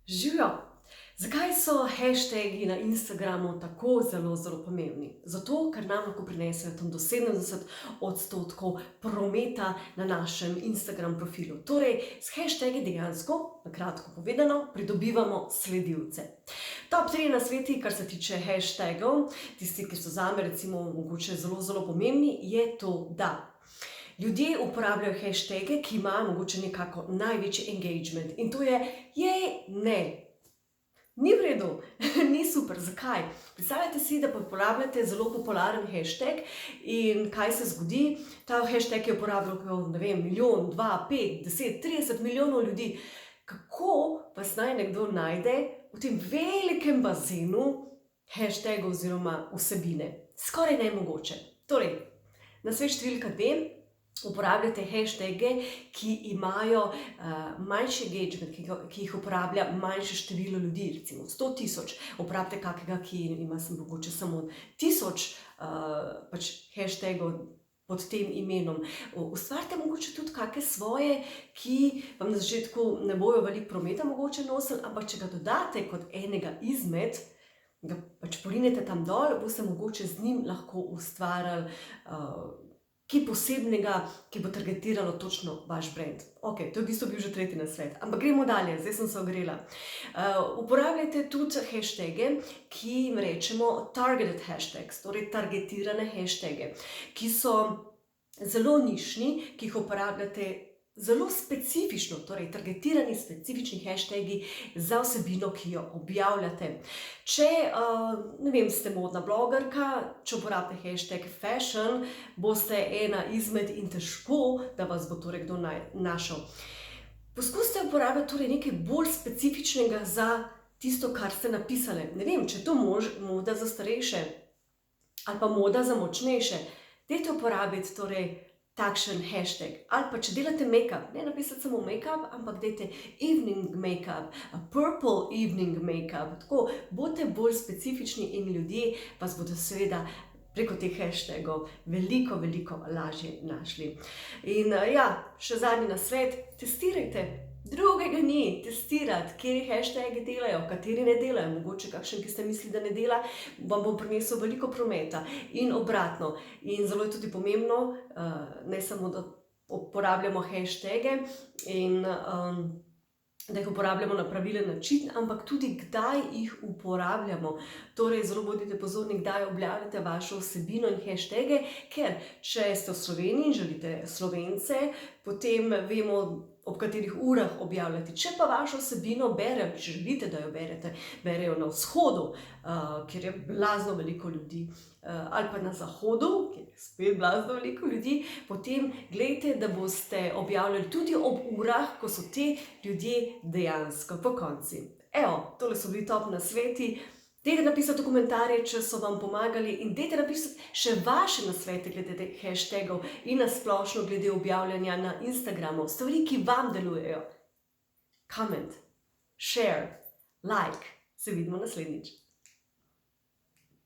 Živijo! Zakaj so hashtagi na Instagramu tako zelo pomembni? Zato, ker nam lahko prinesejo tam do 70% prometa na našem Instagram profilu. Torej, s hashtagi dejansko, na kratko povedano, pridobivamo sledilce. Top 3 nasveti, kar se tiče hashtagov, tisti, ki so zame recimo mogoče zelo pomembni, je to, da ljudje uporabljajo hashtage, ki imajo mogoče nekako največji engagement. In to je, ne. Ni v redu, ni super. Zakaj? Predstavljajte si, da uporabljate zelo popularen hashtag in kaj se zgodi? Ta hashtag je uporabljal, ne vem, milijon, 2, 5, 10, 30 milijonov ljudi. Kako vas naj nekdo najde v tem velikem bazenu hashtagov oziroma vsebine? Skoraj nemogoče. Torej, nasvet številka 2. Uporabljate hashtage, ki imajo manjši engagement, ki jih uporablja manjše število ljudi, recimo 100 tisoč. Uporabite kakega, ki ima mogoče samo 1000 hashtagov pod tem imenom. Ustvarite mogoče tudi kakšne svoje, ki vam na začetku ne bojo veliko prometa mogoče nosili, ampak če ga dodate kot enega izmed, ga porinete tam dol, boste mogoče z njim lahko ustvarjali kaj posebnega, ki bo targetiralo točno vaš brand. Ok, to je v bistvu bil že tretji nasvet, ampak gremo dalje, zdaj sem se ogrela. Uporabljajte tudi hashtage, ki jim rečemo targeted hashtags, torej targetirane hashtage, ki so zelo nišni, ki jih uporabljate zelo specifično, torej targetirani specifični hashtagi za vsebino, ki jo objavljate. Če, ne vem, ste modna blogerka, če uporabite hashtag fashion, boste ena izmed in težko, da vas bo torej kdo našel. Poskusite uporabljati torej nekaj bolj specifičnega za tisto, kar ste napisali. Ne vem, če je to moda za starejše ali pa moda za močnejše, dajte uporabiti torej takšen hashtag. Ali pa če delate make-up, ne napisati samo make-up, ampak dajte evening make-up, purple evening make-up. Tako, bodite bolj specifični in ljudje vas bodo seveda preko teh hashtagov veliko lažje našli. In ja, še zadnji nasvet, testirajte. Drugega ni, testirati, kateri hashtagi delajo, kateri ne delajo. Mogoče kakšen, ki ste mislili, da ne dela, vam bo prinesel veliko prometa in obratno. In zelo je tudi pomembno, ne samo, da uporabljamo hashtage in da jih uporabljamo na pravilen način, ampak tudi kdaj jih uporabljamo. Torej, zelo bodite pozorni, kdaj objavljate vašo vsebino in hashtage, ker če ste v Sloveniji in želite Slovence, potem vemo, ob katerih urah objavljati. Če pa vašo vsebino berejo, če želite, da jo berejo na vzhodu, kjer je blazno veliko ljudi, ali pa na zahodu, kjer je spet blazno veliko ljudi, potem gledajte, da boste objavljali tudi ob urah, ko so te ljudje dejansko pokonci. Evo, tole so bili top nasveti. Dajte napisati v komentarje, če so vam pomagali, in dajte napisati še vaše nasvete glede teh hashtagov in na splošno glede objavljanja na Instagramu. Stvari, ki vam delujejo. Comment, share, like. Se vidimo naslednjič.